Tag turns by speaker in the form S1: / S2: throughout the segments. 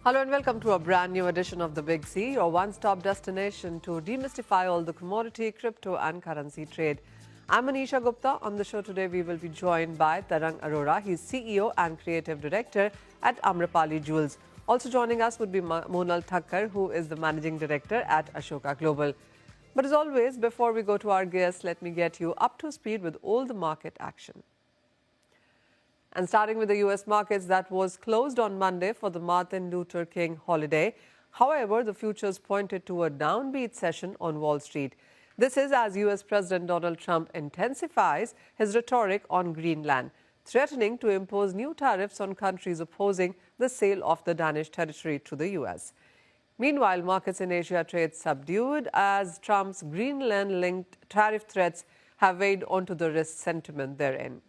S1: Hello and welcome to a brand new edition of The Big C, your one-stop destination to demystify all the commodity, crypto and currency trade. I'm Anisha Gupta. On the show today, we will be joined by Tarang Arora. He's CEO and Creative Director at Amrapali Jewels. Also joining us would be Monal Thakkar, who is the Managing Director at Ashoka Global. But as always, before we go to our guests, let me get you up to speed with all the market action. And starting with the US markets, that was closed on Monday for the Martin Luther King holiday. However, the futures pointed to a downbeat session on Wall Street. This is as US President Donald Trump intensifies his rhetoric on Greenland, threatening to impose new tariffs on countries opposing the sale of the Danish territory to the US. Meanwhile, markets in Asia trade subdued as Trump's Greenland-linked tariff threats have weighed onto the risk sentiment therein.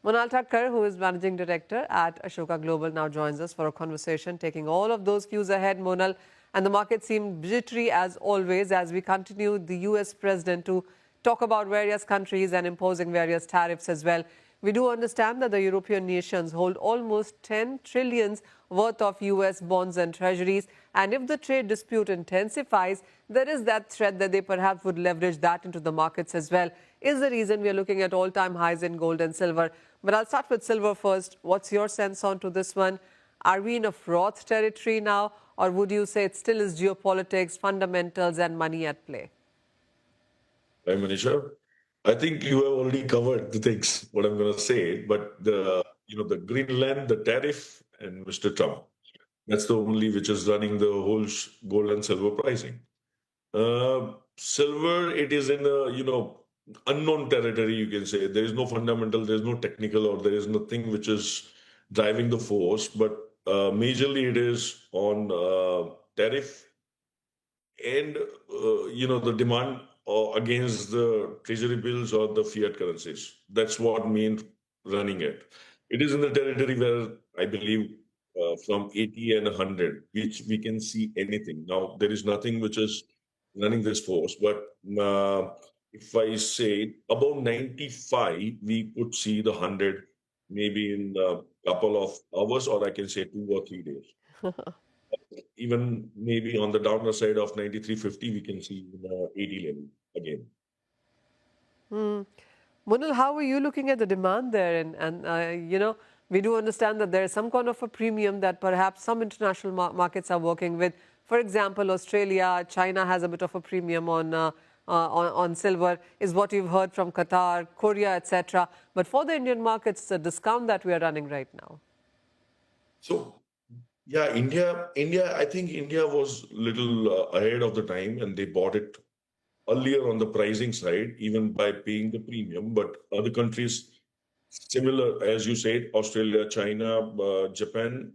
S1: Monal Thakkar, who is Managing Director at Ashoka Global, now joins us for a conversation, taking all of those cues ahead, Monal. And the market seemed jittery as always as we continued the US President to talk about various countries and imposing various tariffs as well. We do understand that the European nations hold almost 10 trillions worth of US bonds and treasuries. And if the trade dispute intensifies, there is that threat that they perhaps would leverage that into the markets as well. Is the reason we are looking at all-time highs in gold and silver. But I'll start with silver first. What's your sense on to this one? Are we in a froth territory now, or would you say it still is geopolitics, fundamentals, and money at play?
S2: Hi, Manisha. I think you have already covered the things, what I'm going to say, but the Greenland, the tariff, and Mr. Trump, that's the only which is running the whole gold and silver pricing. Silver, it is in a, unknown territory, you can say. There is no fundamental, there is no technical, or there is nothing which is driving the force, but majorly it is on tariff and the demand against the treasury bills or the fiat currencies. That's what means running it. It is in the territory where I believe from 80 and 100, which we can see anything. Now there is nothing which is running this force, but if I say above 95, we could see the 100 maybe in a couple of hours, or I can say 2 or 3 days. Even maybe on the downer side of 93.50, we can see 80 level again.
S1: Munal, how are you looking at the demand there? We do understand that there is some kind of a premium that perhaps some international markets are working with. For example, Australia, China has a bit of a premium on silver, is what you've heard from Qatar, Korea, etc. But for the Indian markets, it's a discount that we are running right now.
S2: So, yeah, India, I think India was little ahead of the time, and they bought it earlier on the pricing side, even by paying the premium. But other countries, similar as you said, Australia, China, Japan,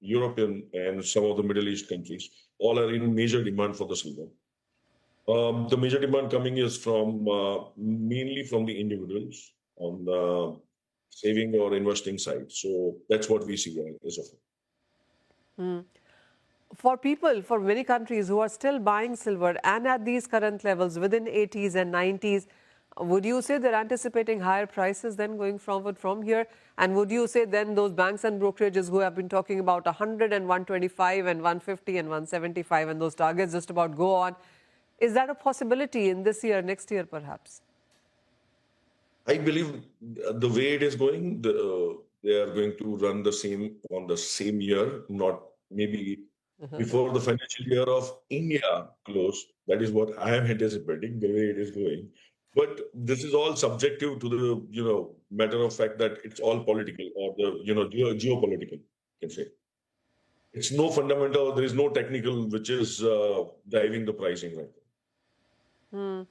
S2: European, and some of the Middle East countries, all are in major demand for the silver. The major demand coming is from mainly from the individuals on the saving or investing side. So that's what we see as of now.
S1: For people, for many countries who are still buying silver and at these current levels within 80s and 90s, would you say they're anticipating higher prices then going forward from here? And would you say then those banks and brokerages who have been talking about 100 and 125 and 150 and 175 and those targets just about go on, is that a possibility in this year, next year perhaps?
S2: I believe the way it is going, they are going to run the same on the same year, not maybe before the financial year of India close. That is what I am anticipating, the way it is going. But this is all subjective to the, matter of fact that it's all political or the, geopolitical, you can say. It's no fundamental, there is no technical which is driving the pricing right now.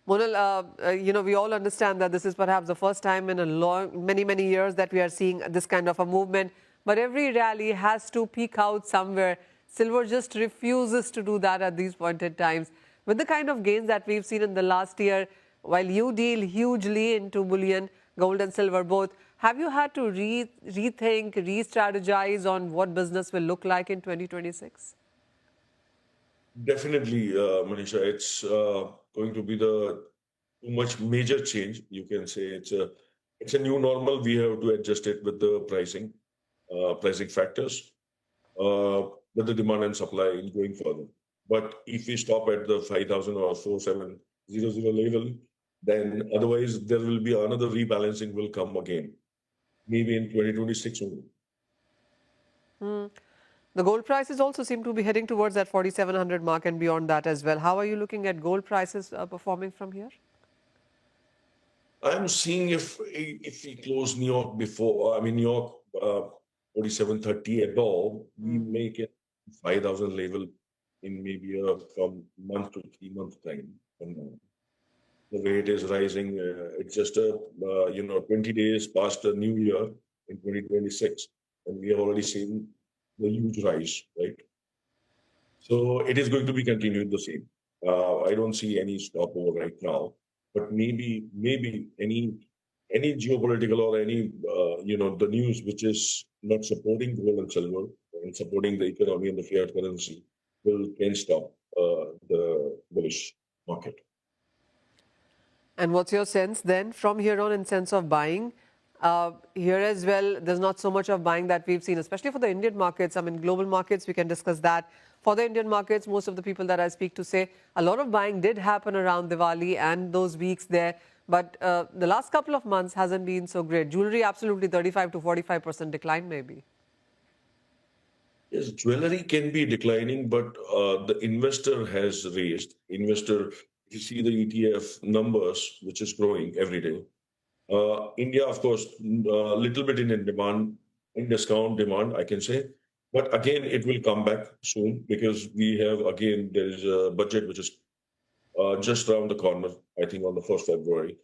S1: Monal, we all understand that this is perhaps the first time in many years that we are seeing this kind of a movement. But every rally has to peak out somewhere. Silver just refuses to do that at these pointed times. With the kind of gains that we've seen in the last year, while you deal hugely into bullion, gold and silver both, have you had to rethink, re-strategize on what business will look like in 2026?
S2: Definitely, Manisha, it's going to be the too much major change. You can say it's a new normal. We have to adjust it with the pricing factors. with the demand and supply in going further. But if we stop at the 5,000 or 4,700 level, then otherwise there will be another rebalancing will come again, maybe in 2026 only.
S1: The gold prices also seem to be heading towards that 4,700 mark and beyond that as well. How are you looking at gold prices performing from here?
S2: I'm seeing if we close New York before, I mean New York 4730 at all, we make it 5,000 level in maybe from month to 3 months time from now. The way it is rising, it's just 20 days past the new year in 2026, and we have already seen the huge rise, right? So it is going to be continued the same. I don't see any stopover right now, but maybe any geopolitical or any the news which is not supporting gold and silver and supporting the economy and the fiat currency can stop the bullish market.
S1: And what's your sense then from here on in sense of buying? Here as well, there's not so much of buying that we've seen, especially for the Indian markets. I mean, global markets, we can discuss that. For the Indian markets, most of the people that I speak to say a lot of buying did happen around Diwali and those weeks there. But the last couple of months hasn't been so great. Jewelry, absolutely 35 to 45% decline maybe.
S2: Yes, jewelry can be declining, but the investor has raised. Investor, if you see the ETF numbers, which is growing every day. India, of course, a little bit in demand, in discount demand, I can say. But again, it will come back soon because we have, again, there is a budget which is just around the corner, I think on the 1st February.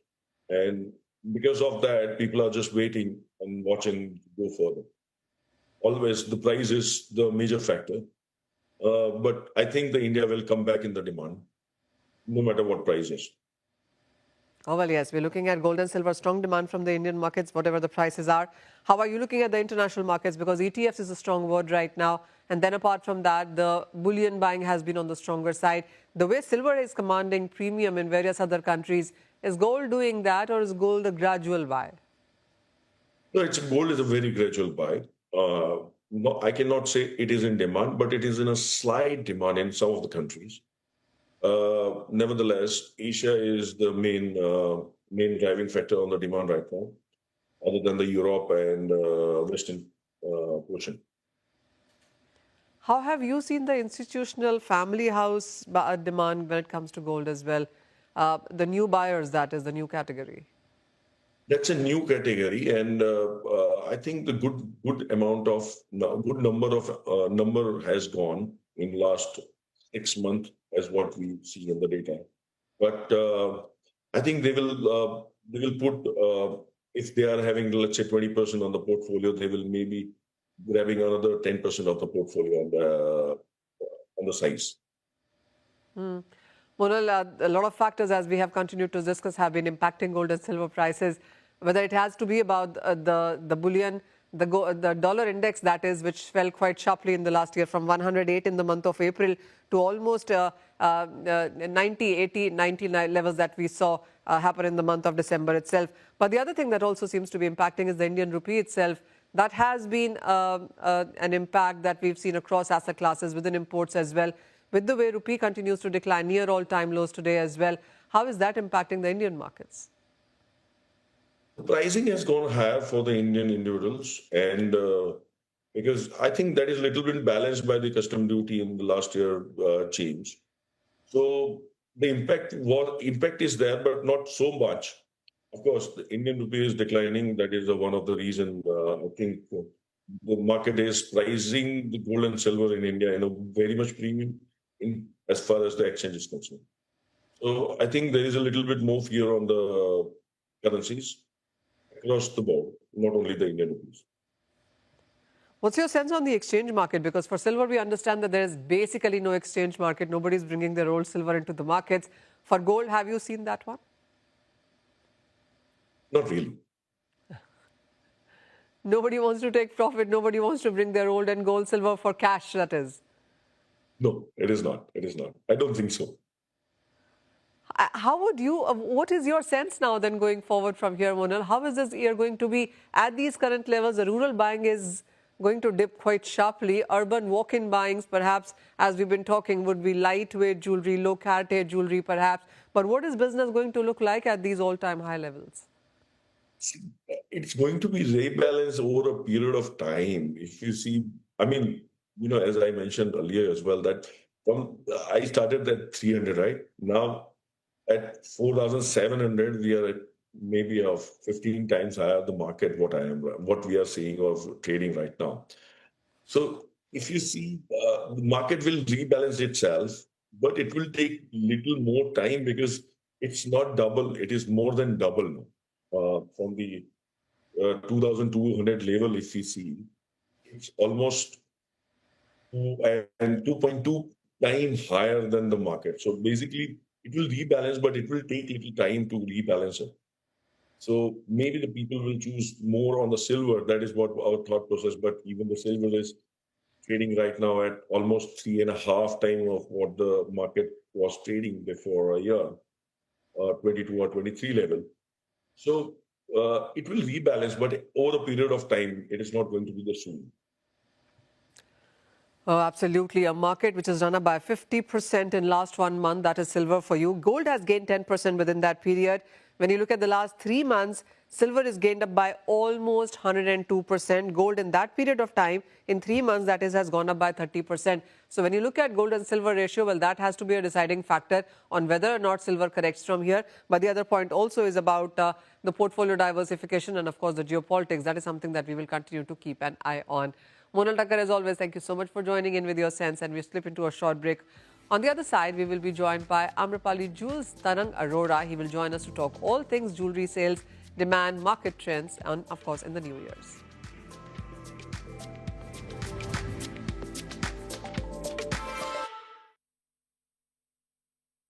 S2: And because of that, people are just waiting and watching to go further. Always the price is the major factor. But I think the India will come back in the demand, no matter what price is.
S1: Oh, well, yes, we're looking at gold and silver, strong demand from the Indian markets, whatever the prices are. How are you looking at the international markets? Because ETFs is a strong word right now. And then apart from that, the bullion buying has been on the stronger side. The way silver is commanding premium in various other countries, is gold doing that or is gold a gradual buy?
S2: No, gold is a very gradual buy. No, I cannot say it is in demand, but it is in a slight demand in some of the countries. Nevertheless, Asia is the main driving factor on the demand right now, other than the Europe and Western portion.
S1: How have you seen the institutional family house demand when it comes to gold as well? The new buyers, that is the new category.
S2: That's a new category, and I think the good amount of good number has gone in last 6 months, as what we see in the data. But I think they will put if they are having, let's say, 20% on the portfolio, they will maybe grabbing another 10% of the portfolio on the size.
S1: Monal, a lot of factors, as we have continued to discuss, have been impacting gold and silver prices. Whether it has to be about the bullion, the dollar index, that is, which fell quite sharply in the last year from 108 in the month of April to almost 90, 80, 90 levels that we saw happen in the month of December itself. But the other thing that also seems to be impacting is the Indian rupee itself. That has been an impact that we've seen across asset classes within imports as well. With the way rupee continues to decline near all-time lows today as well, how is that impacting the Indian markets?
S2: The pricing has gone higher for the Indian individuals, and because I think that is a little bit balanced by the custom duty in the last year change. So the impact is there, but not so much. Of course, the Indian rupee is declining. That is one of the reasons I think the market is pricing the gold and silver in India in a very much premium as far as the exchange is concerned. So I think there is a little bit more fear on the currencies across the board, not only the Indian rupees.
S1: What's your sense on the exchange market? Because for silver, we understand that there is basically no exchange market. Nobody's bringing their old silver into the markets. For gold, have you seen that one?
S2: Not really.
S1: Nobody wants to take profit. Nobody wants to bring their old and gold silver for cash, that is.
S2: No, it is not. It is not. I don't think so.
S1: How would you, what is your sense now then going forward from here, Monal? How is this year going to be at these current levels? The rural buying is going to dip quite sharply. Urban walk-in buyings, perhaps, as we've been talking, would be lightweight jewelry, low caratage jewelry, perhaps. But what is business going to look like at these all-time high levels?
S2: It's going to be rebalanced over a period of time. If you see, I mean, as I mentioned earlier as well, that from I started at 300, right? Now at 4,700, we are at maybe of 15 times higher the market what we are seeing of trading right now. So if you see, the market will rebalance itself, but it will take little more time because it's not double; it is more than double now. From the 2,200 level, if we see, it's almost 2.2 times higher than the market. So basically, it will rebalance, but it will take little time to rebalance it. So maybe the people will choose more on the silver. That is what our thought process. But even the silver is trading right now at almost 3.5 times of what the market was trading before a year, 22 or 23 level. So it will rebalance, but over a period of time, it is not going to be the soon.
S1: Oh, absolutely. A market which has run up by 50% in last 1 month, that is silver for you. Gold has gained 10% within that period. When you look at the last 3 months, silver is gained up by almost 102%. Gold in that period of time, in 3 months, that is, has gone up by 30%. So when you look at gold and silver ratio, well, that has to be a deciding factor on whether or not silver corrects from here. But the other point also is about the portfolio diversification and, of course, the geopolitics. That is something that we will continue to keep an eye on. Monal Thakkar, as always, thank you so much for joining in with your sense, and we slip into a short break. On the other side, we will be joined by Amrapali Jewels Tarang Arora. He will join us to talk all things jewelry sales, demand, market trends, and of course in the New Year's.